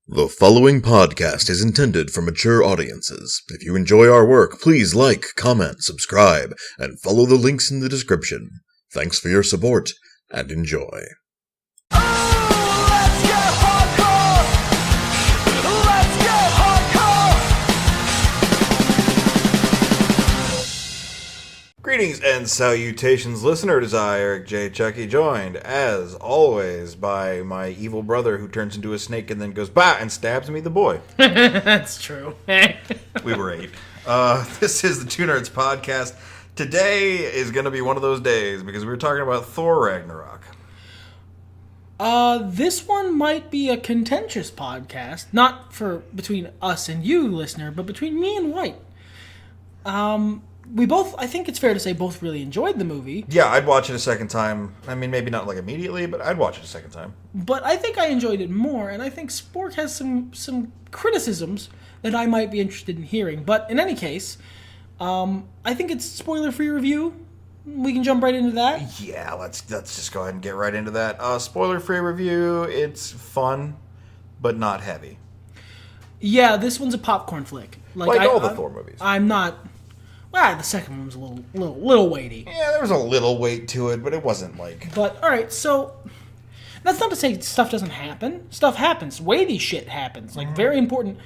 The following podcast is intended for mature audiences. If you enjoy our work, please like, comment, subscribe, and follow the links in the description. Thanks for your support, and enjoy. Greetings and salutations, listeners. I, Eric J. Chucky, joined, as always, by my evil brother who turns into a snake and then goes, bah, and stabs me, the boy. That's true. We were 8. This is the Two Nerds Podcast. Today is going to be one of those days because we were talking about Thor Ragnarok. This one might be a contentious podcast. Not for between us and you, listener, but between me and White. We both, I think it's fair to say, both really enjoyed the movie. Yeah, I'd watch it a second time. I mean, maybe not like immediately, but I'd watch it a second time. But I think I enjoyed it more, and I think Spork has some criticisms that I might be interested in hearing. But in any case, I think it's spoiler-free review. We can jump right into that. Yeah, let's just go ahead and get right into that. Spoiler-free review, it's fun, but not heavy. Yeah, this one's a popcorn flick. Like all the Thor movies. I'm not... Well, the second one was a little weighty. Yeah, there was a little weight to it, but it wasn't like... But, alright, so... That's not to say stuff doesn't happen. Stuff happens. Weighty shit happens. Like, very important...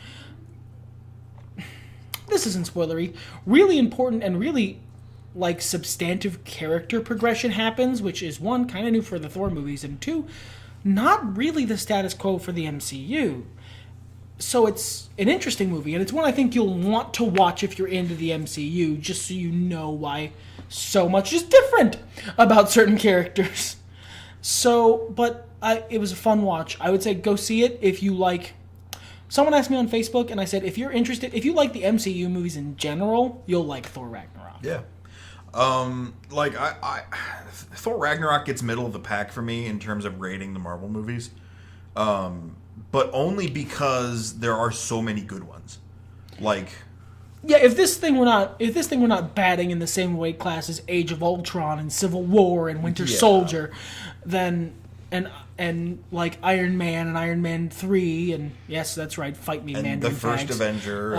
This isn't spoilery. Really important and really, like, substantive character progression happens, which is, one, kind of new for the Thor movies, and two, not really the status quo for the MCU. So it's an interesting movie, and it's one I think you'll want to watch if you're into the MCU, just so you know why so much is different about certain characters. So, but it was a fun watch. I would say go see it if you like... Someone asked me on Facebook, and I said, if you're interested, if you like the MCU movies in general, you'll like Thor Ragnarok. Yeah. Thor Ragnarok gets middle of the pack for me in terms of rating the Marvel movies. But only because there are so many good ones. Like, yeah, if this thing were not batting in the same weight class as Age of Ultron and Civil War and Winter Soldier, then and like Iron Man and Iron Man 3 and yes, that's right, Fight Me, and Mandarin the first Fags. Avenger.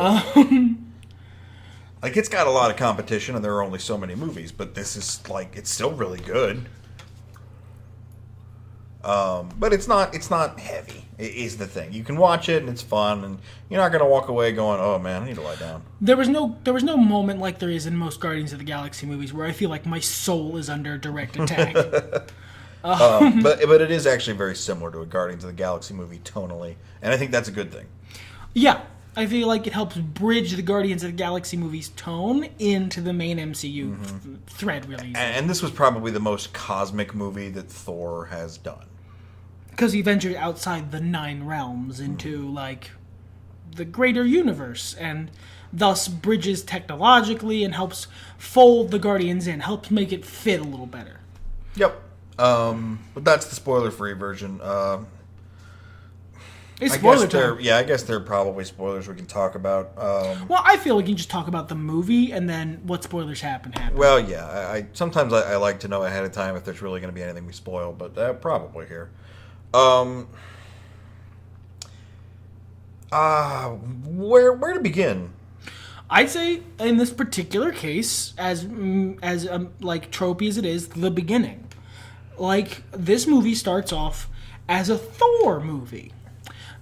Like, it's got a lot of competition and there are only so many movies, but this is like, it's still really good. But it's not heavy. It is the thing. You can watch it and it's fun, and you're not gonna walk away going, "Oh man, I need to lie down." There was no moment like there is in most Guardians of the Galaxy movies where I feel like my soul is under direct attack. But it is actually very similar to a Guardians of the Galaxy movie tonally, and I think that's a good thing. Yeah, I feel like it helps bridge the Guardians of the Galaxy movie's tone into the main MCU thread really easily. And this was probably the most cosmic movie that Thor has done. Because he ventured outside the 9 realms into, like, the greater universe, and thus bridges technologically and helps fold the Guardians in, helps make it fit a little better. Yep. But that's the spoiler-free version. It's spoiler time. I guess there are probably spoilers we can talk about. Well, I feel like you can just talk about the movie, and then what spoilers happen. Well, yeah. Sometimes I like to know ahead of time if there's really going to be anything we spoil, but probably here. Where to begin? I'd say in this particular case, as like tropey as it is, the beginning. Like, this movie starts off as a Thor movie.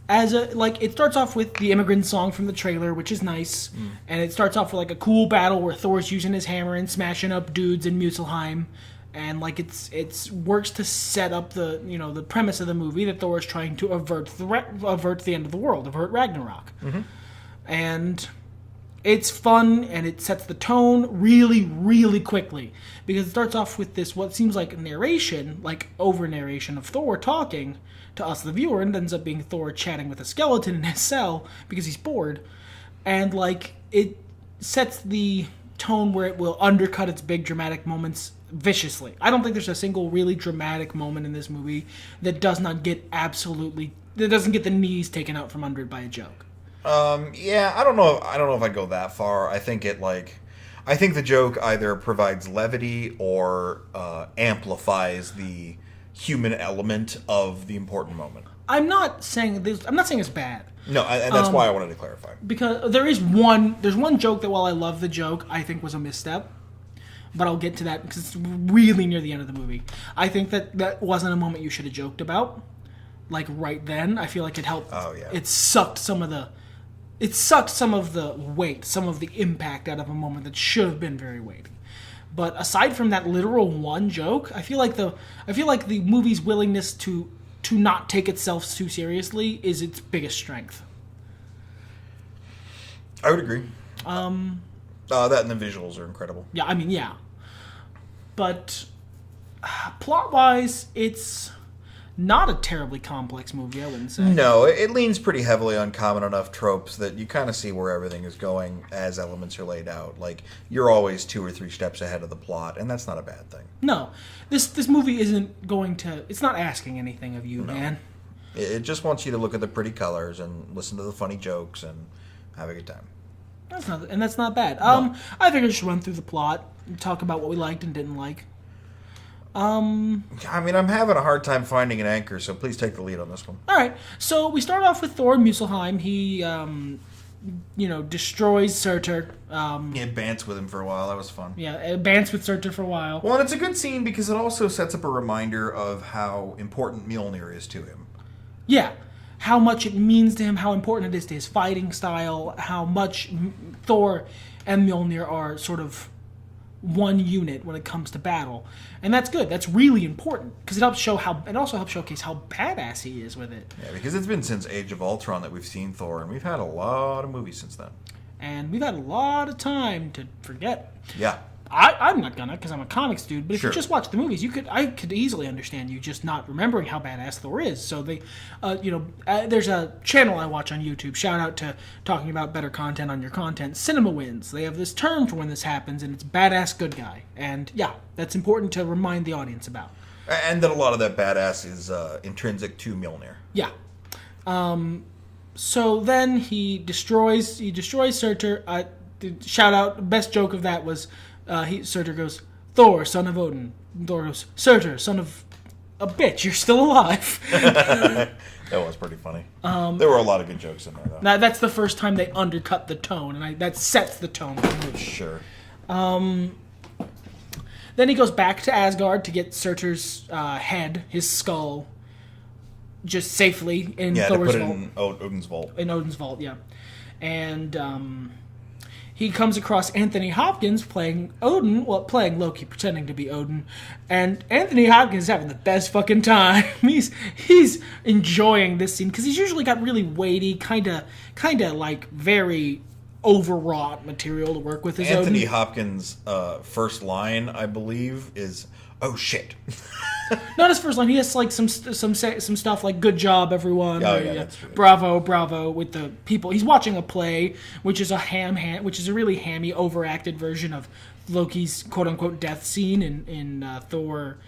It starts off with the Immigrant Song from the trailer, which is nice, and it starts off with like a cool battle where Thor's using his hammer and smashing up dudes in Muspelheim. And like it's works to set up the premise of the movie that Thor is trying to avert the end of the world, avert Ragnarok, and it's fun and it sets the tone really, really quickly because it starts off with this what seems like narration, like over narration of Thor talking to us the viewer, and it ends up being Thor chatting with a skeleton in his cell because he's bored, and like it sets the tone where it will undercut its big dramatic moments viciously. I don't think there's a single really dramatic moment in this movie that doesn't get the knees taken out from under it by a joke. Yeah, I don't know if I go that far. I think the joke either provides levity or amplifies the human element of the important moment. I'm not saying it's bad. No, and that's why I wanted to clarify. Because there's one joke that, while I love the joke, I think was a misstep. But I'll get to that because it's really near the end of the movie. I think that wasn't a moment you should have joked about. Like right then, I feel like it helped. Oh yeah. It sucked some of the weight, some of the impact out of a moment that should have been very weighty. But aside from that literal one joke, I feel like the movie's willingness to not take itself too seriously is its biggest strength. I would agree. That and the visuals are incredible. Yeah, I mean, yeah. But plot-wise, it's not a terribly complex movie, I wouldn't say. No, it leans pretty heavily on common enough tropes that you kind of see where everything is going as elements are laid out. Like, you're always 2 or 3 steps ahead of the plot, and that's not a bad thing. No. This movie isn't going to... It's not asking anything of you, man. It just wants you to look at the pretty colors and listen to the funny jokes and have a good time. That's not bad. No. I figured we should run through the plot and talk about what we liked and didn't like. I mean, I'm having a hard time finding an anchor, so please take the lead on this one. All right. So we start off with Thor Muspelheim. He, destroys Surtur. Yeah, bants with him for a while. That was fun. Yeah, bants with Surtur for a while. Well, and it's a good scene because it also sets up a reminder of how important Mjolnir is to him. Yeah. How much it means to him, how important it is to his fighting style, how much Thor and Mjolnir are sort of one unit when it comes to battle. And that's good. That's really important because it also helps showcase how badass he is with it. Yeah, because it's been since Age of Ultron that we've seen Thor, and we've had a lot of movies since then. And we've had a lot of time to forget. Yeah. I'm not gonna, because I'm a comics dude, but if Sure. you just watch the movies, I could easily understand you just not remembering how badass Thor is. So there's a channel I watch on YouTube, shout out to talking about better content on your content, Cinema Wins. They have this term for when this happens, and it's badass good guy. And yeah, that's important to remind the audience about. And that a lot of that badass is intrinsic to Mjolnir. Yeah. So then he destroys Surtur. Shout out, best joke of that was, Surtur goes, Thor, son of Odin. Thor goes, Surtur, son of a bitch, you're still alive. That was pretty funny. There were a lot of good jokes in there, though. Now, that's the first time they undercut the tone, and that sets the tone for the movie. Sure. Then he goes back to Asgard to get Surtur's head, his skull, just safely in Thor's vault. In Odin's vault. In Odin's vault, yeah. And he comes across Anthony Hopkins playing Loki, pretending to be Odin. And Anthony Hopkins is having the best fucking time. He's enjoying this scene because he's usually got really weighty, kind of like very overwrought material to work with. Anthony Hopkins' first line, I believe, is "Oh shit." Not his first line. He has like some stuff like "Good job, everyone." Oh yeah, that's true. Bravo with the people. He's watching a play, which is which is a really hammy, overacted version of Loki's quote unquote death scene in Thor,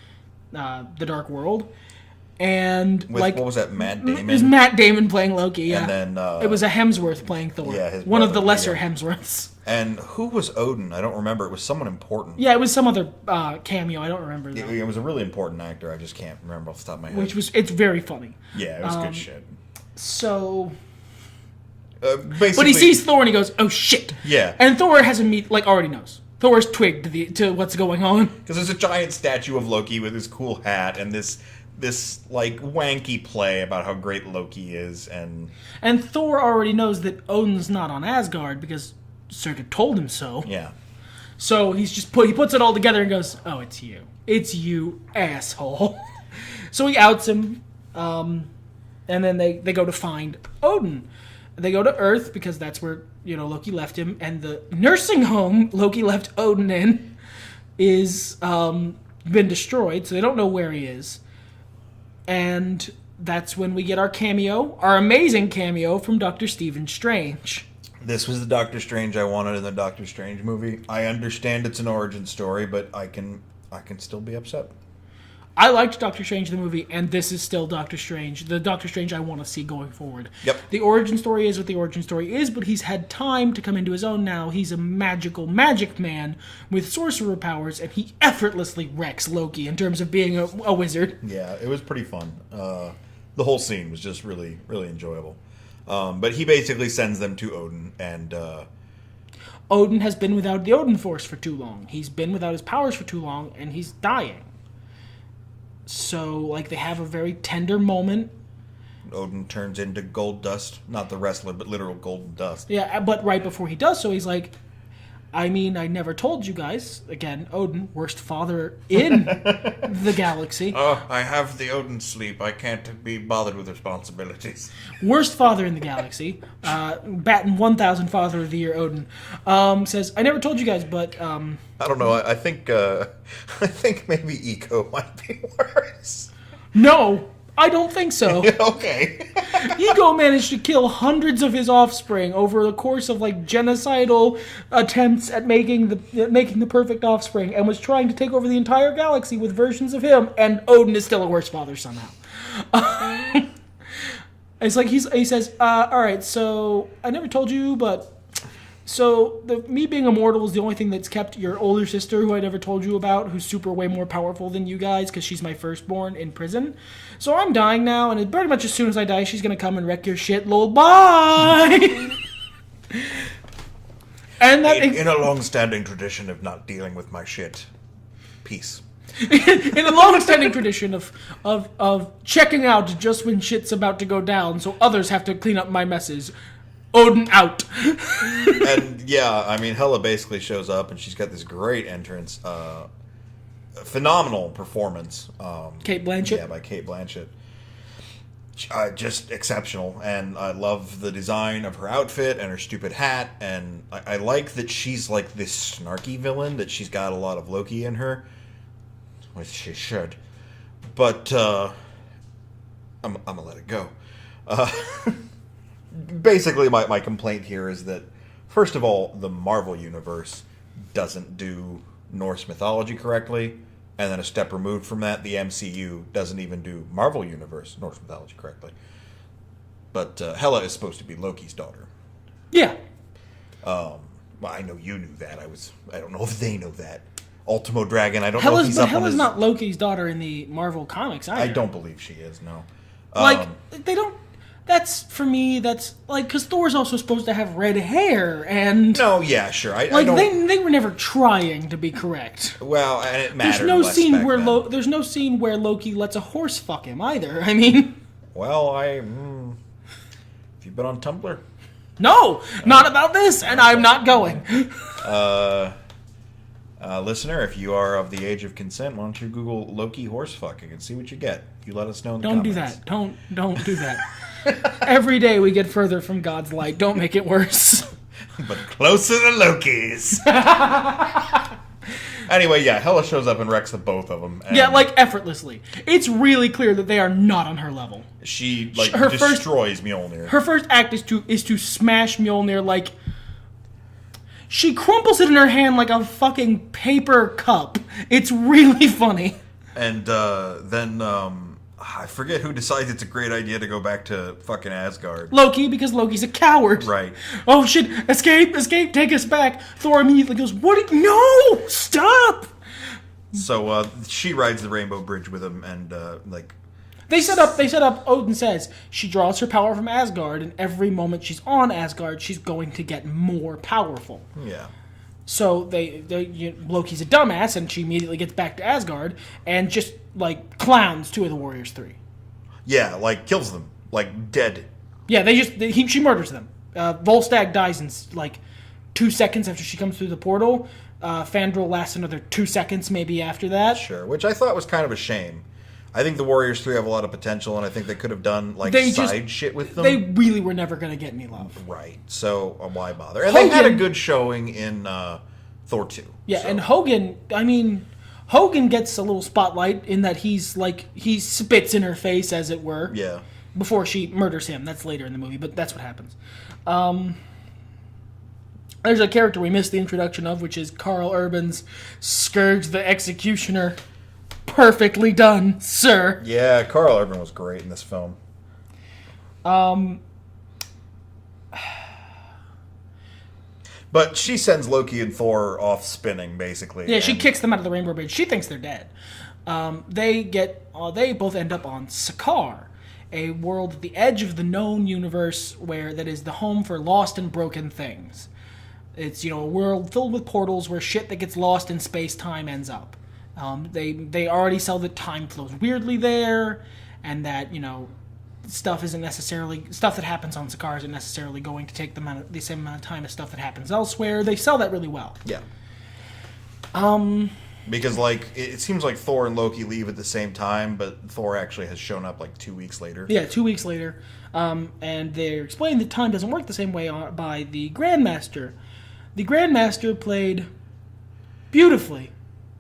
The Dark World. And what was that, Matt Damon? It was Matt Damon playing Loki. Yeah, and then it was a Hemsworth playing Thor. Yeah, his one of brother, the lesser yeah. Hemsworths. And who was Odin? I don't remember. It was someone important. Yeah, it was some other cameo. I don't remember. Though. It was a really important actor. I just can't remember off the top of my head. It's very funny. Yeah, it was good shit. So, basically, but he sees Thor and he goes, "Oh shit!" Yeah, and Thor already knows. Thor's twigged to what's going on because there's a giant statue of Loki with his cool hat and this like wanky play about how great Loki is, and Thor already knows that Odin's not on Asgard because Surtur told him so. Yeah. So he puts it all together and goes, "Oh, it's you, asshole." So he outs him, and then they go to find Odin. They go to Earth because that's where Loki left him, and the nursing home Loki left Odin in is been destroyed, so they don't know where he is. And that's when we get our amazing cameo from Dr. Stephen Strange. This was the Doctor Strange I wanted in the Doctor Strange movie. I understand it's an origin story, but I can still be upset. I liked Doctor Strange the movie, and this is still Doctor Strange. The Doctor Strange I want to see going forward. Yep. The origin story is what the origin story is, but he's had time to come into his own now. He's a magic man with sorcerer powers, and he effortlessly wrecks Loki in terms of being a wizard. Yeah, it was pretty fun. the whole scene was just really, really enjoyable. But he basically sends them to Odin, and Odin has been without the Odin Force for too long. He's been without his powers for too long, and he's dying. So, like, they have a very tender moment. Odin turns into gold dust. Not the wrestler, but literal golden dust. Yeah, but right before he does so, he's like, I mean, I never told you guys. Again, Odin, worst father in the galaxy. Oh, I have the Odin sleep. I can't be bothered with responsibilities. Worst father in the galaxy. Batting 1,000 Father of the Year Odin. Says, I never told you guys, but... I don't know. I think maybe Eco might be worse. No, I don't think so. Okay. Ego managed to kill hundreds of his offspring over the course of like genocidal attempts at making the perfect offspring, and was trying to take over the entire galaxy with versions of him. And Odin is still a worse father somehow. It's like he says, "All right, so I never told you, but." So, me being immortal is the only thing that's kept your older sister, who I never told you about, who's super way more powerful than you guys, because she's my firstborn, in prison. So I'm dying now, and pretty much as soon as I die, she's going to come and wreck your shit, lol, bye! And that... In a long-standing tradition of not dealing with my shit. Peace. In a long-standing tradition of checking out just when shit's about to go down, so others have to clean up my messes. Odin out. And yeah, I mean, Hela basically shows up, and she's got this great entrance, phenomenal performance. Kate Blanchett. Yeah, by Kate Blanchett. Just exceptional, and I love the design of her outfit and her stupid hat, and I like that she's like this snarky villain, that she's got a lot of Loki in her, which she should. But I'm gonna let it go. Basically, my complaint here is that, first of all, the Marvel Universe doesn't do Norse mythology correctly, and then a step removed from that, the MCU doesn't even do Marvel Universe Norse mythology correctly. But Hela is supposed to be Loki's daughter. Yeah. Well, I know you knew that. I don't know if they know that. Ultimo Dragon, I don't know if he's up on his... Hela's not Loki's daughter in the Marvel comics either. I don't believe she is, no. They don't... That's, for me, that's, like, because Thor's also supposed to have red hair, and... No, yeah, sure. I like, don't... they were never trying to be correct. Well, and it mattered There's no less scene back where then. There's no scene where Loki lets a horse fuck him, either. I mean... Well, if you've been on Tumblr... No! Not about this, and I'm not going. Listener, if you are of the age of consent, why don't you Google Loki horse fucking and see what you get? You let us know in the comments. Don't do that. Every day we get further from God's light. Don't make it worse. But closer to Loki's. Anyway, yeah, Hela shows up and wrecks the both of them. And yeah, like, effortlessly. It's really clear that they are not on her level. She, like, destroys Mjolnir. Her first act is to smash Mjolnir, like... She crumples it in her hand like a fucking paper cup. It's really funny. And then I forget who decides it's a great idea to go back to fucking Asgard. Loki, because Loki's a coward. Right. Oh shit, escape, take us back. Thor immediately goes, no, stop! So she rides the Rainbow Bridge with him, and They set up, Odin says, she draws her power from Asgard, and every moment she's on Asgard, she's going to get more powerful. Yeah. So Loki's a dumbass, and she immediately gets back to Asgard, and just, like, clowns two of the Warriors 3. Yeah, like, kills them. Like, dead. Yeah, she murders them. Volstagg dies in, like, 2 seconds after she comes through the portal. Fandral lasts another 2 seconds maybe after that. Sure, which I thought was kind of a shame. I think the Warriors 3 have a lot of potential, and I think they could have done, like, shit with them. They really were never going to get any love. Right. So, why bother? And they had a good showing in Thor 2. Yeah, so. And Hogan gets a little spotlight in that he spits in her face, as it were. Yeah. Before she murders him. That's later in the movie, but that's what happens. There's a character we missed the introduction of, which is Karl Urban's Scourge the Executioner. Perfectly done, sir. Yeah, Karl Urban was great in this film. But she sends Loki and Thor off spinning, basically. Yeah, she kicks them out of the Rainbow Bridge. She thinks they're dead. They both end up on Sakaar, a world at the edge of the known universe that is the home for lost and broken things. It's, a world filled with portals where shit that gets lost in space-time ends up. They already sell that time flows weirdly there, and that, stuff that happens on Sakaar isn't necessarily going to take the same amount of time as stuff that happens elsewhere. They sell that really well. Yeah. Because, it seems like Thor and Loki leave at the same time, but Thor actually has shown up, 2 weeks later. Yeah, 2 weeks later. And they're explaining that time doesn't work the same way by the Grandmaster. The Grandmaster played beautifully,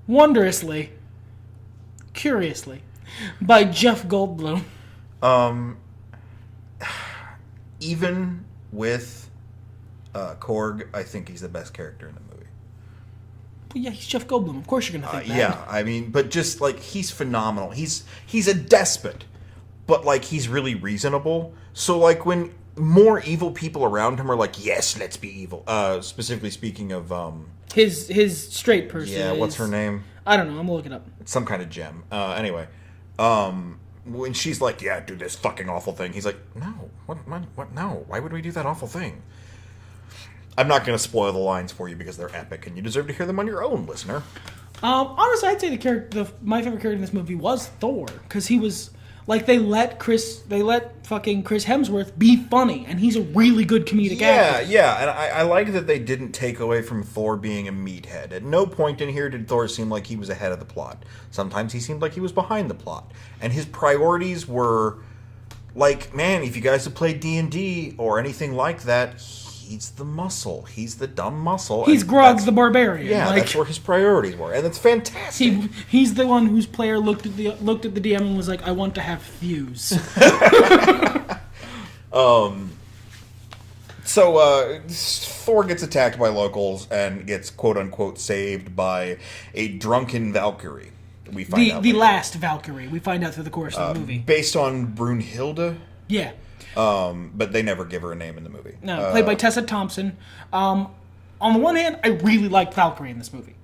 wondrously, curiously, by Jeff Goldblum. Even with Korg, I think he's the best character in the movie. Well, yeah, he's Jeff Goldblum. Of course you're going to think that. Yeah, I mean, but just, he's phenomenal. He's a despot, but, he's really reasonable. So, when more evil people around him are like, yes, let's be evil. Specifically speaking of... His straight person. Yeah, what's her name? I don't know. I'm going to look it up. It's some kind of gem. Anyway. When she's like, yeah, do this fucking awful thing, he's like, no, what, no, why would we do that awful thing? I'm not going to spoil the lines for you because they're epic, and you deserve to hear them on your own, listener. Honestly, I'd say my favorite character in this movie was Thor, because he was, they let fucking Chris Hemsworth be funny, and he's a really good comedic actor. Yeah, and I like that they didn't take away from Thor being a meathead. At no point in here did Thor seem like he was ahead of the plot. Sometimes he seemed like he was behind the plot. And his priorities were, man, if you guys have played D&D or anything like that, he's the muscle. He's the dumb muscle. He's Grog the Barbarian. Yeah, that's where his priorities were, and it's fantastic. He's the one whose player looked at the DM and was like, "I want to have Fuse." So Thor gets attacked by locals and gets quote unquote saved by a drunken Valkyrie. We find out the last Valkyrie. We find out through the course of the movie, based on Brunhilde. Yeah. But they never give her a name in the movie. No, played by Tessa Thompson. On the one hand, I really liked Valkyrie in this movie.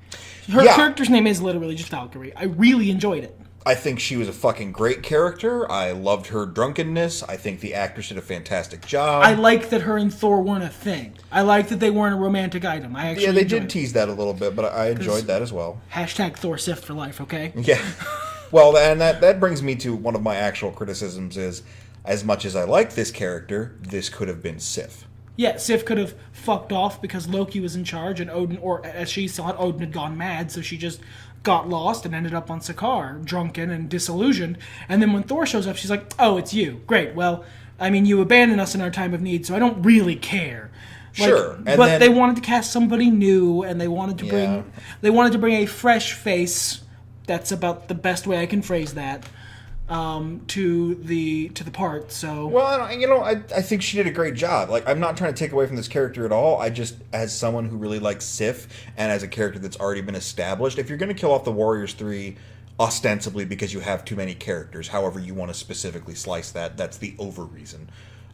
Her character's name is literally just Valkyrie. I really enjoyed it. I think she was a fucking great character. I loved her drunkenness. I think the actress did a fantastic job. I like that her and Thor weren't a thing. I like that they weren't a romantic item. They did tease that a little bit, but I enjoyed that as well. Hashtag Thor Sif for life, okay? Yeah. Well, and that brings me to one of my actual criticisms is, as much as I like this character, this could have been Sif. Yeah, Sif could have fucked off because Loki was in charge and Odin, or as she saw it, Odin had gone mad, so she just got lost and ended up on Sakaar, drunken and disillusioned. And then when Thor shows up, she's like, oh, it's you. Great, well, I mean, you abandoned us in our time of need, so I don't really care. Sure. But they wanted to cast somebody new, and they wanted to bring a fresh face. That's about the best way I can phrase that. To the part. So well, I think she did a great job. I'm not trying to take away from this character at all. I just, as someone who really likes Sif and as a character that's already been established, if you're going to kill off the Warriors 3 ostensibly because you have too many characters, however you want to specifically slice that, that's the over reason.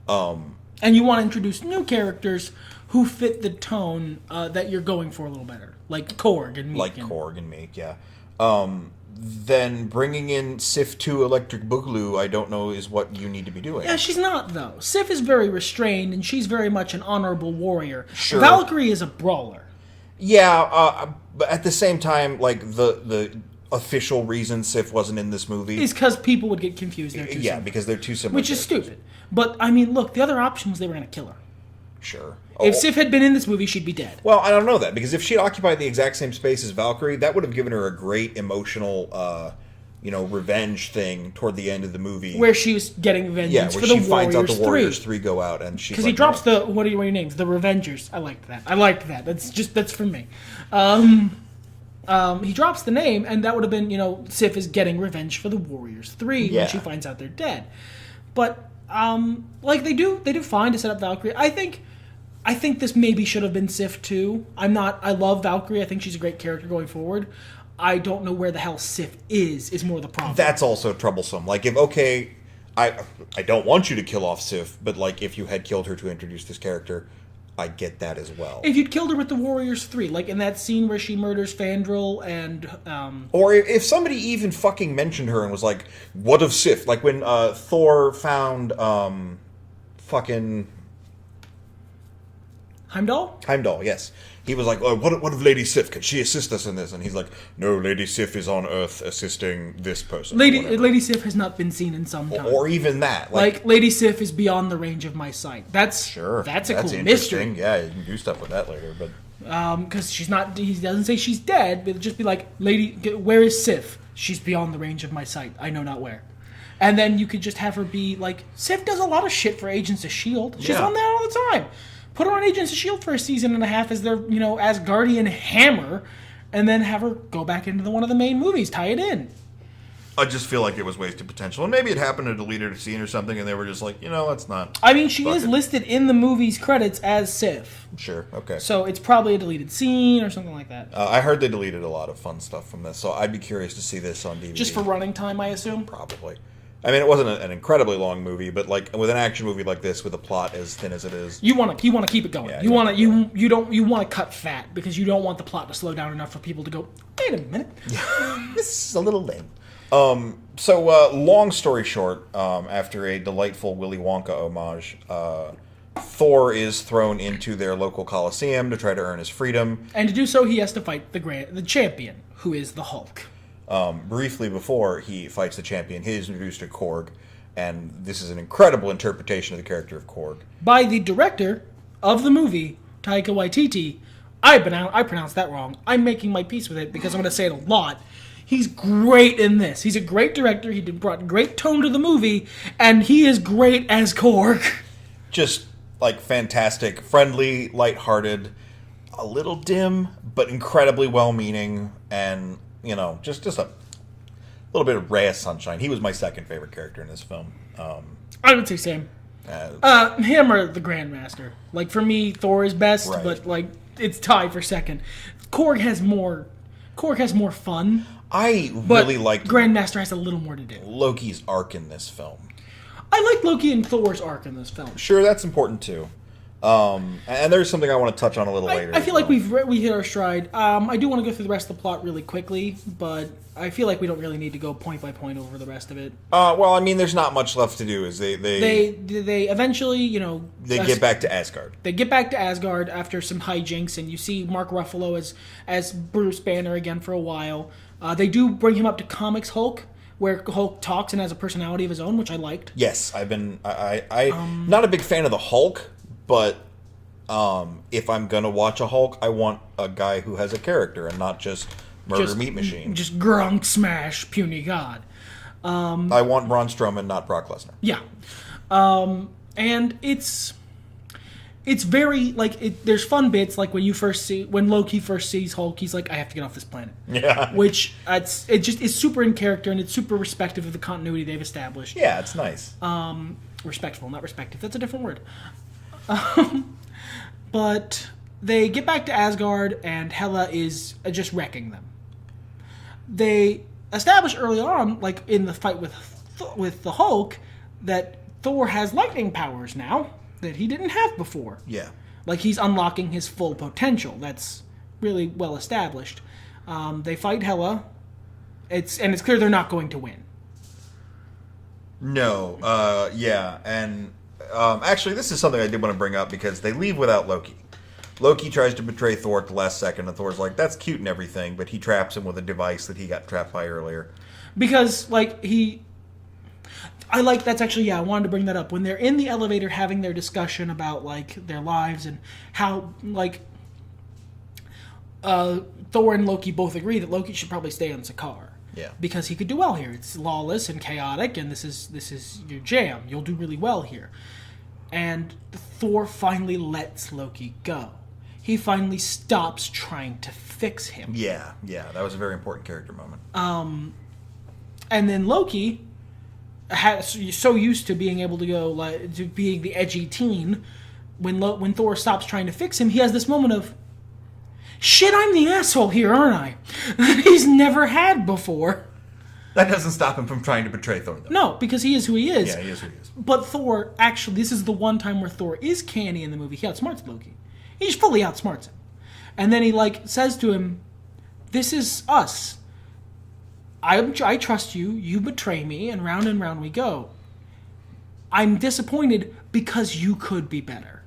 And you want to introduce new characters who fit the tone that you're going for a little better, like Korg and Meek. Yeah. Then bringing in Sif 2 Electric Boogaloo, I don't know, is what you need to be doing. Yeah, she's not, though. Sif is very restrained, and she's very much an honorable warrior. Sure. Valkyrie is a brawler. Yeah, but at the same time, the official reason Sif wasn't in this movie is because people would get confused. Because they're too similar. Which is stupid. But, I mean, look, the other option was they were going to kill her. Sure. If Sif had been in this movie, she'd be dead. Well, I don't know that, because if she'd occupied the exact same space as Valkyrie, that would have given her a great emotional, revenge thing toward the end of the movie. Where she was getting vengeance for the Warriors 3. Finds out the Warriors 3 go out, and she's because he drops the, what are your names? The Revengers. I liked that. That's for me. He drops the name, and that would have been, Sif is getting revenge for the Warriors 3 when she finds out they're dead. But, they do fine to set up Valkyrie. I think this maybe should have been Sif 2. I love Valkyrie. I think she's a great character going forward. I don't know where the hell Sif is more the problem. That's also troublesome. I don't want you to kill off Sif, but if you had killed her to introduce this character, I get that as well. If you'd killed her with the Warriors 3, like in that scene where she murders Fandral and... Or if somebody even fucking mentioned her and was like, what of Sif? Like when Thor found fucking... Heimdall, yes. He was like, oh, what of Lady Sif? Can she assist us in this? And he's like, no, Lady Sif is on Earth assisting this person. Lady Sif has not been seen in some time. Or even that. Like Lady Sif is beyond the range of my sight. That's a cool mystery. Yeah, you can do stuff with that later, but... Because she's not... He doesn't say she's dead, but it'll just be like, where is Sif? She's beyond the range of my sight. I know not where. And then you could just have her be like, Sif does a lot of shit for Agents of S.H.I.E.L.D. She's on there all the time. Put her on Agents of S.H.I.E.L.D. for a season and a half as their, Asgardian hammer, and then have her go back into one of the main movies, tie it in. I just feel like it was wasted potential. And maybe it happened to delete a scene or something, and they were just like, that's not... I mean, she is listed in the movie's credits as Sif. Sure, okay. So it's probably a deleted scene or something like that. I heard they deleted a lot of fun stuff from this, so I'd be curious to see this on DVD. Just for running time, I assume? Probably. I mean, it wasn't an incredibly long movie, but like with an action movie like this, with a plot as thin as it is, you want to keep it going. Yeah, you want to cut fat because you don't want the plot to slow down enough for people to go, wait a minute, this is a little lame. So long story short, after a delightful Willy Wonka homage, Thor is thrown into their local coliseum to try to earn his freedom, and to do so, he has to fight the champion, who is the Hulk. Briefly before he fights the champion, he is introduced to Korg, and this is an incredible interpretation of the character of Korg. By the director of the movie, Taika Waititi. I pronounced that wrong. I'm making my peace with it because I'm going to say it a lot. He's great in this. He's a great director. He brought great tone to the movie, and he is great as Korg. Just, like, fantastic, friendly, lighthearted, a little dim, but incredibly well-meaning, and... just a little bit of ray of sunshine. He was my second favorite character in this film. I would say Sam. Him or the Grandmaster. Like, for me, Thor is best, right. But, like, it's tied for second. Korg has more fun. I really liked... Grandmaster has a little more to do. Loki's arc in this film. I like Loki and Thor's arc in this film. Sure, that's important, too. And there's something I want to touch on a little later. I feel like we hit our stride. I do want to go through the rest of the plot really quickly, but I feel like we don't really need to go point by point over the rest of it. Well, I mean, there's not much left to do. Is they eventually, they get back to Asgard. They get back to Asgard after some hijinks, and you see Mark Ruffalo as Bruce Banner again for a while. They do bring him up to Comics Hulk, where Hulk talks and has a personality of his own, which I liked. Yes, I'm not a big fan of the Hulk. But if I'm going to watch a Hulk, I want a guy who has a character and not just meat machine. Just grunk smash puny god. I want Braun Strowman, not Brock Lesnar. Yeah. And it's very, like, there's fun bits, like when Loki first sees Hulk, he's like, I have to get off this planet. Yeah. Which, it just is super in character, and it's super respective of the continuity they've established. Yeah, it's nice. Respectful, not respective. That's a different word. But they get back to Asgard, and Hela is just wrecking them. They establish early on, like in the fight with the Hulk, that Thor has lightning powers now that he didn't have before. Yeah. Like, he's unlocking his full potential. That's really well established. They fight Hela. It's clear they're not going to win. No. Yeah. And actually, this is something I did want to bring up because they leave without Loki. Loki tries to betray Thor at the last second, and Thor's like, that's cute and everything, but he traps him with a device that he got trapped by earlier. Because, like, I wanted to bring that up. When they're in the elevator having their discussion about, like, their lives and how, like, Thor and Loki both agree that Loki should probably stay on Sakaar. Yeah. Because he could do well here. It's lawless and chaotic, and this is your jam. You'll do really well here. And Thor finally lets Loki go. He finally stops trying to fix him. Yeah, that was a very important character moment. And then Loki, so used to being able to go, like, to being the edgy teen, when Thor stops trying to fix him, he has this moment of, shit, I'm the asshole here, aren't I? He's never had before. That doesn't stop him from trying to betray Thor, though. No, because he is who he is. Yeah, he is who he is. But Thor, actually, this is the one time where Thor is canny in the movie. He outsmarts Loki. He just fully outsmarts him. And then he, like, says to him, this is us. I trust you, you betray me, and round we go. I'm disappointed because you could be better.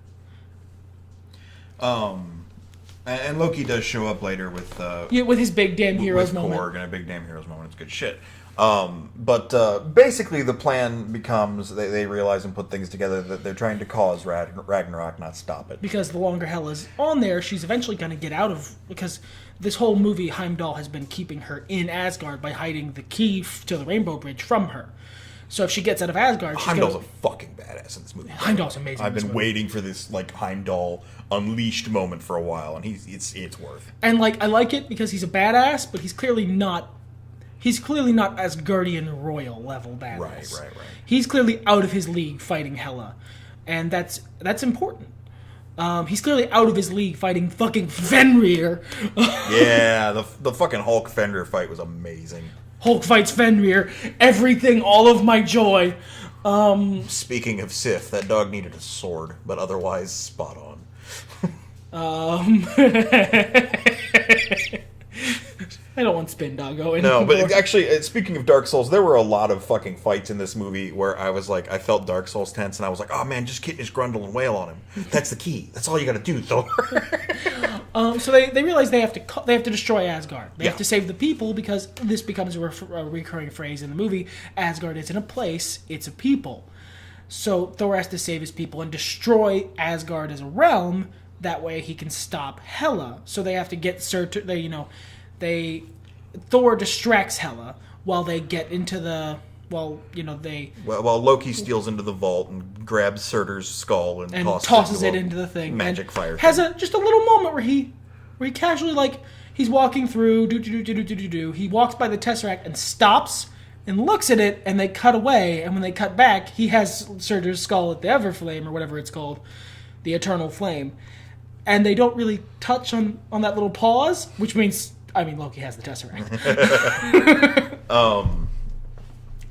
And Loki does show up later with his big damn heroes moment. Korg and a big damn heroes moment. It's good shit. But basically the plan becomes they realize and put things together that they're trying to cause Ragnarok, not stop it. Because the longer Hela's on there, she's eventually going to get out of... Because this whole movie, Heimdall has been keeping her in Asgard by hiding the key to the Rainbow Bridge from her. So if she gets out of Asgard... Heimdall's a fucking badass in this movie. Heimdall's amazing. I've been waiting for this like Heimdall unleashed moment for a while, and it's worth. And like I like it because he's a badass, but he's clearly not Asgardian royal level badass. Right. He's clearly out of his league fighting Hela, and that's important. He's clearly out of his league fighting fucking Fenrir. Yeah, the fucking Hulk Fenrir fight was amazing. Hulk fights Fenrir. Everything, all of my joy. Speaking of Sif, that dog needed a sword, but otherwise spot on. I don't want Spin Doggo in. No, but actually, speaking of Dark Souls, there were a lot of fucking fights in this movie where I was like, I felt Dark Souls tense, and I was like, oh man, just Kitnish Grundle and wail on him. That's the key. That's all you gotta do, Thor. So they realize they have to destroy Asgard. They have to save the people because this becomes a recurring phrase in the movie. Asgard isn't a place; it's a people. So Thor has to save his people and destroy Asgard as a realm. That way he can stop Hela. So they have to get Thor distracts Hela while they get into the... While Loki steals into the vault and grabs Surtur's skull and tosses it into the thing. Magic fire. Has just a little moment where he casually, like, he's walking through, he walks by the Tesseract and stops and looks at it, and they cut away, and when they cut back, he has Surtur's skull at the Everflame, or whatever it's called, the Eternal Flame. And they don't really touch on that little pause, which means... Loki has the Tesseract.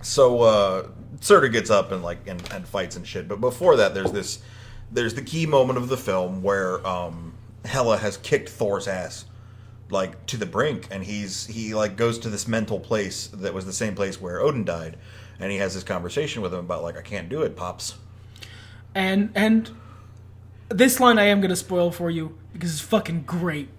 So Surtur gets up and fights and shit. But before that, there's the key moment of the film where Hela has kicked Thor's ass like to the brink, and he goes to this mental place that was the same place where Odin died, and he has this conversation with him about like, I can't do it, pops. And this line I am going to spoil for you because it's fucking great.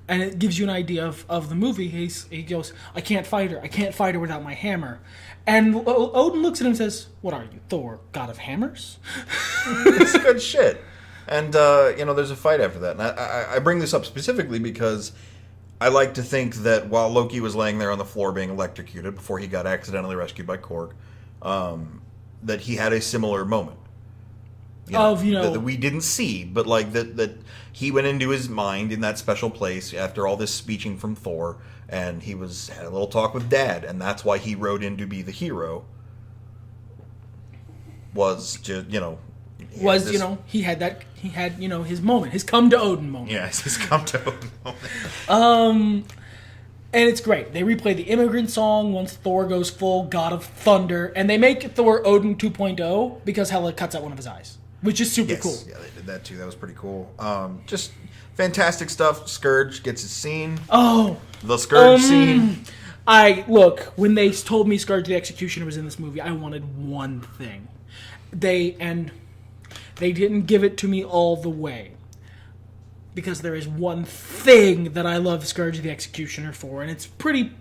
And it gives you an idea of the movie. He goes, I can't fight her without my hammer. And Odin looks at him and says, what are you, Thor, god of hammers? It's good shit. And, there's a fight after that. And I bring this up specifically because I like to think that while Loki was laying there on the floor being electrocuted before he got accidentally rescued by Korg, that he had a similar moment. That we didn't see, but like that he went into his mind in that special place after all this speeching from Thor, and he had a little talk with Dad, and that's why he rode in to be the hero. He had his moment, his come to Odin moment. Yes, his come to Odin moment. And it's great. They replay the Immigrant Song once Thor goes full God of Thunder, and they make Thor Odin 2.0 because Hela cuts out one of his eyes. Which is super cool. Yeah, they did that too. That was pretty cool. Just fantastic stuff. Scourge gets his scene. Oh. The Scourge scene. When they told me Scourge the Executioner was in this movie, I wanted one thing. They didn't give it to me all the way. Because there is one thing that I love Scourge the Executioner for, and it's Galarbu.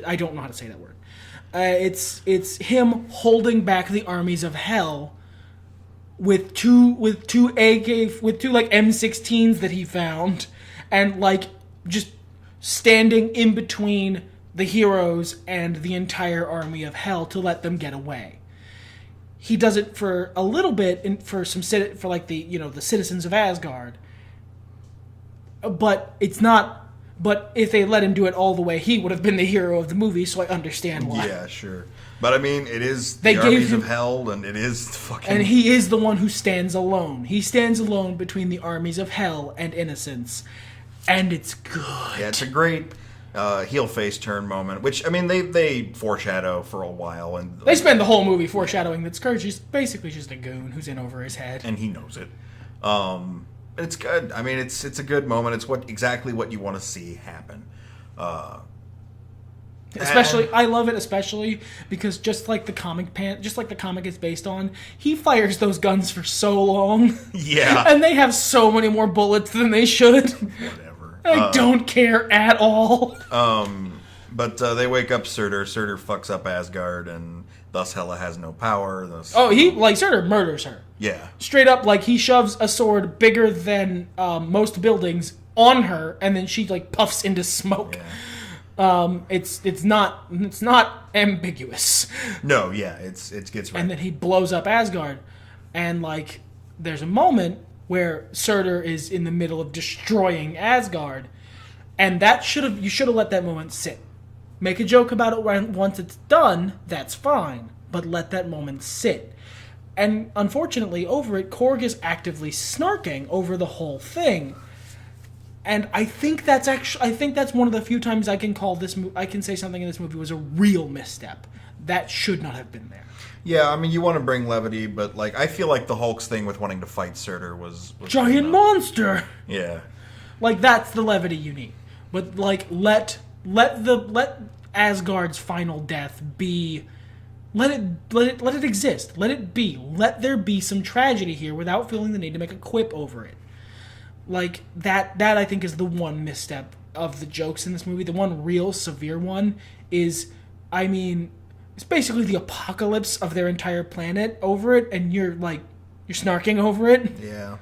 I don't know how to say that word. It's him holding back the armies of hell with two M16s that he found, and like just standing in between the heroes and the entire army of hell to let them get away. He does it for a little bit for the citizens of Asgard, but it's not. But if they let him do it all the way, he would have been the hero of the movie, so I understand why. Yeah, sure. But I mean, it is the armies of hell, and it is fucking... And he is the one who stands alone. He stands alone between the armies of hell and innocence. And it's good. Yeah, it's a great heel face turn moment, which, I mean, they foreshadow for a while. And they spend the whole movie foreshadowing that Scourge is basically just a goon who's in over his head. And he knows it. It's good. I mean, it's a good moment. It's exactly what you want to see happen. I love it especially because just like the comic is based on, he fires those guns for so long. Yeah. And they have so many more bullets than they should. Whatever. I don't care at all. But they wake up Surtur. Surtur fucks up Asgard, and thus Hela has no power. Surtur murders her. Yeah. Straight up, he shoves a sword bigger than most buildings on her, and then she puffs into smoke. Yeah. It's not ambiguous. No, yeah, it gets right. And then he blows up Asgard, and there's a moment where Surtur is in the middle of destroying Asgard, and you should have let that moment sit. Make a joke about it once it's done, that's fine, but let that moment sit. And unfortunately, over it, Korg is actively snarking over the whole thing. And I think that's one of the few times I can say something in this movie was a real misstep. That should not have been there. Yeah, I mean, you want to bring levity, but I feel like the Hulk's thing with wanting to fight Surtur was giant monster. Yeah, that's the levity you need. But let Asgard's final death be. Let it exist. Let it be. Let there be some tragedy here without feeling the need to make a quip over it. That I think is the one misstep of the jokes in this movie. The one real severe one is, it's basically the apocalypse of their entire planet over it, and you're snarking over it. Yeah.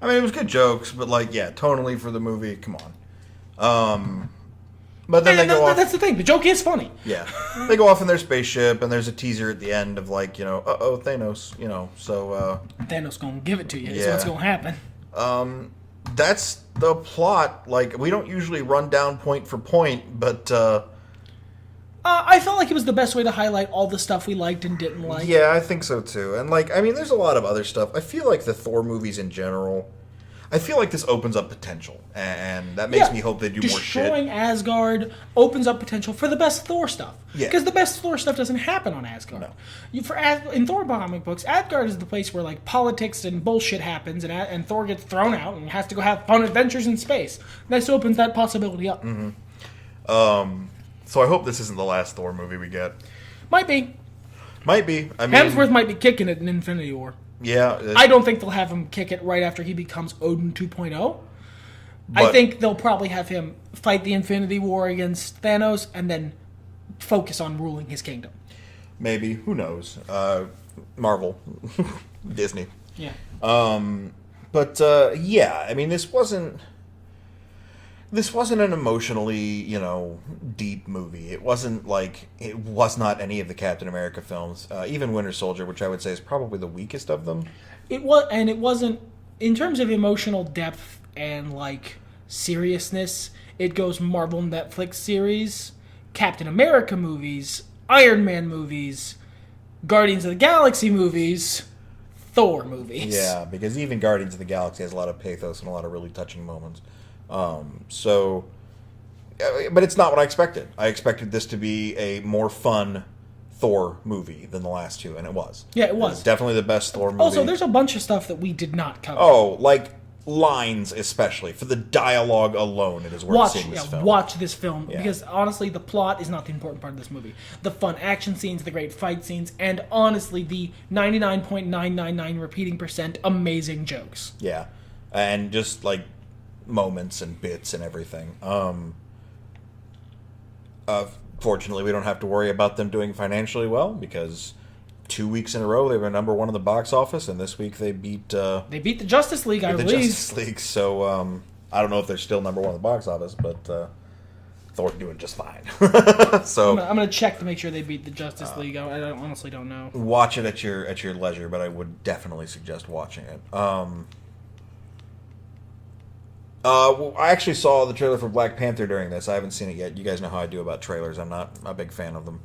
I mean, it was good jokes, but tonally for the movie, come on. But then that's the thing. The joke is funny. Yeah. They go off in their spaceship, and there's a teaser at the end of uh-oh, Thanos, so... Thanos gonna give it to you. Is what's gonna happen. That's the plot. We don't usually run down point for point, but I felt like it was the best way to highlight all the stuff we liked and didn't like. Yeah, I think so too. And there's a lot of other stuff. I feel like the Thor movies in general, I feel like this opens up potential, and that makes me hope they do more shit. Destroying Asgard opens up potential for the best Thor stuff. Yeah. Because the best Thor stuff doesn't happen on Asgard. No. In Thor comic books, Asgard is the place where politics and bullshit happens, and Thor gets thrown out and has to go have fun adventures in space. This opens that possibility up. Mm-hmm. So I hope this isn't the last Thor movie we get. Might be. I mean, Hemsworth might be kicking it in Infinity War. Yeah. I don't think they'll have him kick it right after he becomes Odin 2.0. I think they'll probably have him fight the Infinity War against Thanos and then focus on ruling his kingdom. Maybe. Who knows? Marvel. Disney. Yeah. Yeah, I mean, this wasn't an emotionally, deep movie. It wasn't it was not any of the Captain America films. Even Winter Soldier, which I would say is probably the weakest of them. It wasn't, in terms of emotional depth and seriousness, it goes Marvel Netflix series, Captain America movies, Iron Man movies, Guardians of the Galaxy movies, Thor movies. Yeah, because even Guardians of the Galaxy has a lot of pathos and a lot of really touching moments. But it's not what I expected. I expected this to be a more fun Thor movie than the last two, and it was. Yeah, it was. It's definitely the best Thor movie. Also, there's a bunch of stuff that we did not cover. Oh, lines especially. For the dialogue alone, it is worth seeing this film. Watch this film, because honestly, the plot is not the important part of this movie. The fun action scenes, the great fight scenes, and honestly, the 99.999 repeating % amazing jokes. Yeah, and just moments and bits and everything. Fortunately, we don't have to worry about them doing financially well, because 2 weeks in a row they were number one in the box office, and this week they beat the Justice League, I believe. The Justice League. So I don't know if they're still number one in the box office, but Thor's doing just fine. So I'm gonna check to make sure they beat the Justice League. I honestly don't know. Watch it at your leisure, but I would definitely suggest watching it. I actually saw the trailer for Black Panther during this. I haven't seen it yet. You guys know how I do about trailers. I'm not a big fan of them.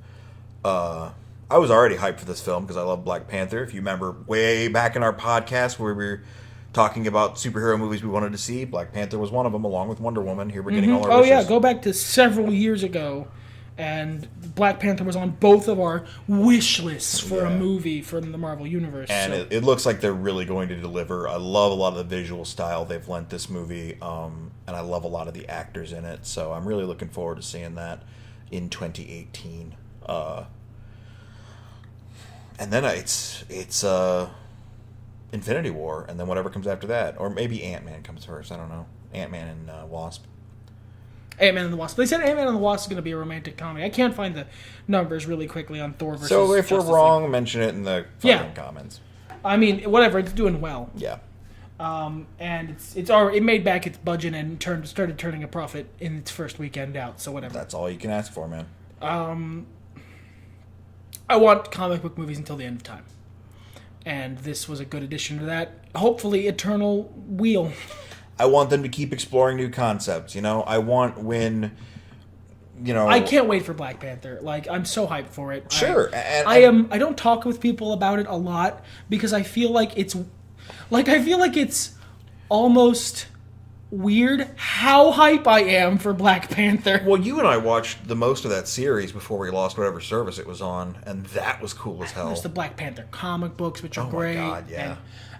I was already hyped for this film because I love Black Panther. If you remember way back in our podcast where we were talking about superhero movies we wanted to see. Black Panther was one of them, along with Wonder Woman. Here we're getting all our wishes. Yeah, go back to several years ago, and Black Panther was on both of our wish lists for a movie from the Marvel Universe. And it looks like they're really going to deliver. I love a lot of the visual style they've lent this movie, and I love a lot of the actors in it. So I'm really looking forward to seeing that in 2018. And then it's Infinity War, and then whatever comes after that. Or maybe Ant-Man comes first. I don't know. Ant-Man and Wasp. Ant-Man and the Wasp. They said Ant-Man and the Wasp is going to be a romantic comedy. I can't find the numbers really quickly on Thor versus So if Justice we're wrong, League. mention it in the fucking comments. I mean, whatever. It's doing well. Yeah. And it's already, it made back its budget and started turning a profit in its first weekend out. So whatever. That's all you can ask for, man. I want comic book movies until the end of time. And this was a good addition to that. Hopefully, Eternal Wheel. I want them to keep exploring new concepts, I want when, I can't wait for Black Panther. Like, I'm so hyped for it. Sure. I don't talk with people about it a lot because I feel like it's almost weird how hype I am for Black Panther. Well, you and I watched the most of that series before we lost whatever service it was on, and that was cool as hell. There's the Black Panther comic books, which are great. Oh my God, yeah.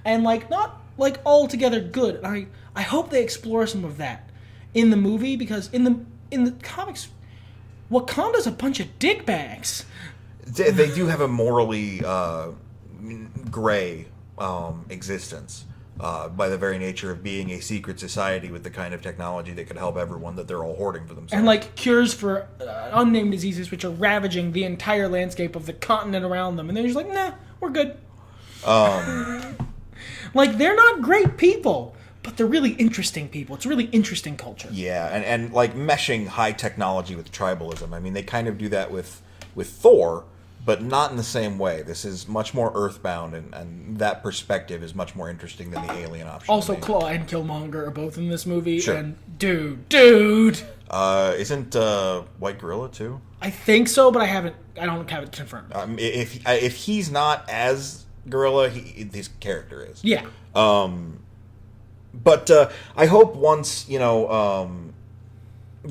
And like, not like altogether good. And I hope they explore some of that in the movie, because in the comics, Wakanda's a bunch of dickbags. They do have a morally gray existence. By the very nature of being a secret society with the kind of technology that could help everyone that they're all hoarding for themselves. And like cures for unnamed diseases which are ravaging the entire landscape of the continent around them. And they're just like, nah, we're good. Like, they're not great people, but they're really interesting people. It's a really interesting culture. Yeah, and like meshing high technology with tribalism. I mean, they kind of do that with Thor, but not in the same way. This is much more earthbound, and that perspective is much more interesting than the alien option. Also, Claw and Killmonger are both in this movie. Sure. And dude. Isn't White Gorilla too? I think so, but I don't have it confirmed. If he's not as Gorilla, his character is. Yeah. But I hope once, the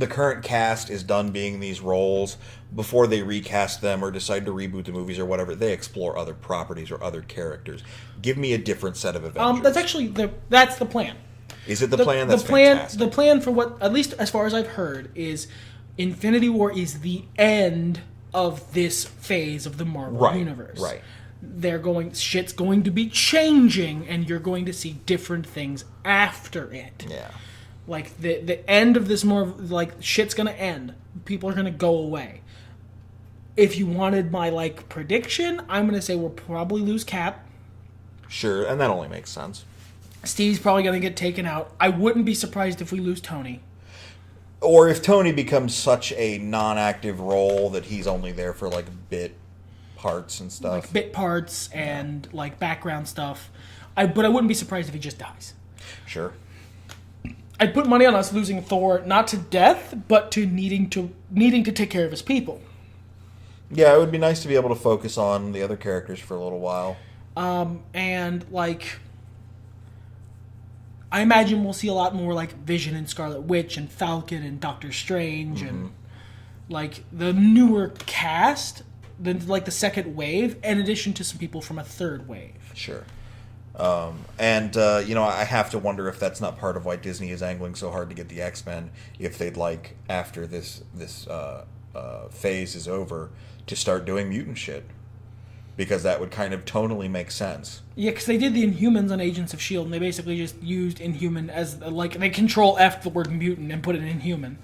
current cast is done being these roles, before they recast them or decide to reboot the movies or whatever, they explore other properties or other characters. Give me a different set of Avengers. That's actually that's the plan. Is it the plan? That's fantastic. The plan for what, at least as far as I've heard, is Infinity War is the end of this phase of the Marvel universe. Right. Shit's going to be changing, and you're going to see different things after it. Yeah. Like, the end of this shit's gonna end. People are gonna go away. If you wanted my, prediction, I'm gonna say we'll probably lose Cap. Sure, and that only makes sense. Steve's probably gonna get taken out. I wouldn't be surprised if we lose Tony. Or if Tony becomes such a non-active role that he's only there for, bit parts and stuff. Bit parts and, background stuff. But I wouldn't be surprised if he just dies. Sure. I'd put money on us losing Thor, not to death, but to needing to take care of his people. Yeah, it would be nice to be able to focus on the other characters for a little while. And, I imagine we'll see a lot more, Vision and Scarlet Witch and Falcon and Doctor Strange and, the newer cast, the second wave, in addition to some people from a third wave. Sure. I have to wonder if that's not part of why Disney is angling so hard to get the X-Men, if they'd after this phase is over, to start doing mutant shit. Because that would kind of tonally make sense. Yeah, because they did the Inhumans on Agents of S.H.I.E.L.D., and they basically just used Inhuman as, they Control-F the word mutant and put it in Inhuman.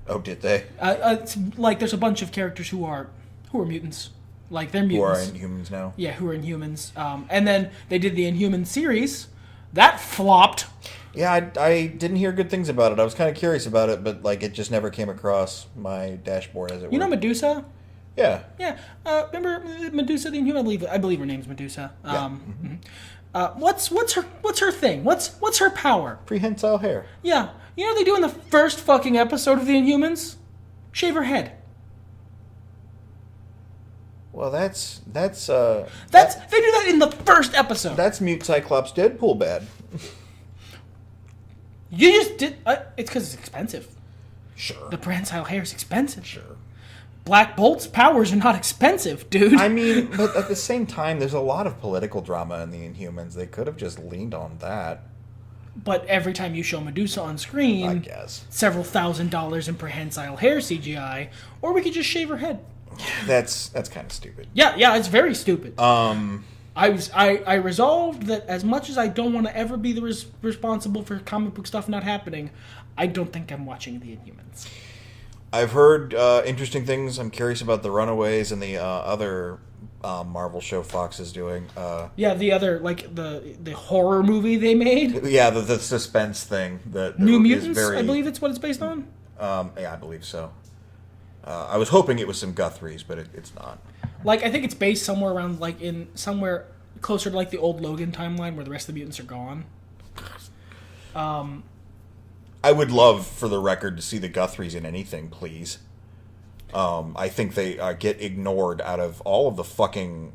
Oh, did they? There's a bunch of characters who are mutants. They're mutants. Who are Inhumans now? Yeah, who are Inhumans. And then they did the Inhuman series. That flopped. Yeah, I didn't hear good things about it. I was kind of curious about it, but, it just never came across my dashboard, as it were. You know Medusa? Yeah. Yeah. Remember Medusa the Inhuman? I believe her name's Medusa. Yeah. What's her thing? What's her power? Prehensile hair. Yeah. You know what they do in the first fucking episode of the Inhumans? Shave her head. Well, that's They do that in the first episode. That's Mute Cyclops Deadpool bad. You just did. It's because it's expensive. Sure. The prehensile hair is expensive. Sure. Black Bolt's powers are not expensive, dude. I mean, but at the same time, there's a lot of political drama in the Inhumans. They could have just leaned on that. But every time you show Medusa on screen, I guess several $1,000s in prehensile hair CGI, or we could just shave her head. That's kind of stupid. Yeah, it's very stupid. I resolved that as much as I don't want to ever be the responsible for comic book stuff not happening, I don't think I'm watching the Inhumans. I've heard interesting things. I'm curious about the Runaways and the other Marvel show Fox is doing. The other, like, the horror movie they made. Yeah, the suspense thing. That New Mutants, very, I believe it's what it's based on. Yeah, I believe so. I was hoping it was some Guthries, but it's not. Like, I think it's based somewhere around, like, in somewhere closer to, like, the old Logan timeline where the rest of the mutants are gone. I would love, for the record, to see the Guthries in anything, please. I think they get ignored out of all of the fucking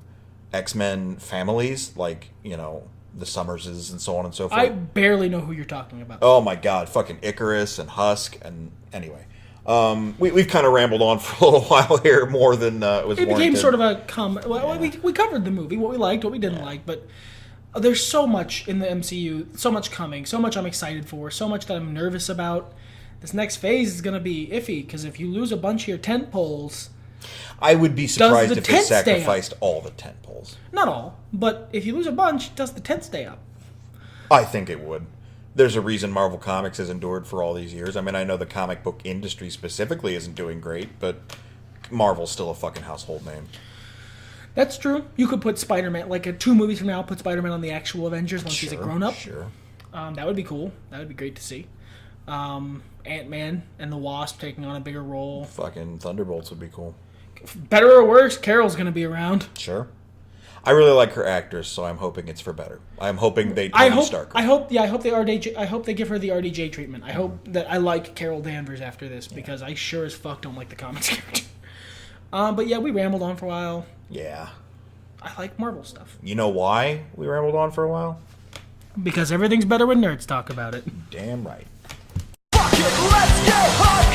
X-Men families, like, the Summerses and so on and so forth. I barely know who you're talking about. Oh my god, fucking Icarus and Husk, and anyway. We've kind of rambled on for a little while here, more than it was It warranted. became sort of a we covered the movie, what we liked, what we didn't like, but there's so much in the MCU, so much coming, so much I'm excited for, so much that I'm nervous about. This next phase is going to be iffy, because if you lose a bunch of your tent poles... I would be surprised if they tent stay up? sacrificed all the tent poles. Not all, but if you lose a bunch, does the tent stay up? I think it would. There's a reason Marvel Comics has endured for all these years. I mean, I know the comic book industry specifically isn't doing great, but Marvel's still a fucking household name. That's true. You could put Spider-Man, like 2 movies from now, put Spider-Man on the actual Avengers once he's a grown-up. Sure. That would be cool. That would be great to see. Ant-Man and the Wasp taking on a bigger role. Fucking Thunderbolts would be cool. Better or worse, Carol's going to be around. Sure. I really like her actress, so I'm hoping it's for better. I'm hoping they Tony Stark her. I hope they give her the RDJ treatment. I hope that I like Carol Danvers after this, because I sure as fuck don't like the comics character. But yeah, we rambled on for a while. Yeah. I like Marvel stuff. You know why we rambled on for a while? Because everything's better when nerds talk about it. Damn right. Fuck it, let's get hot.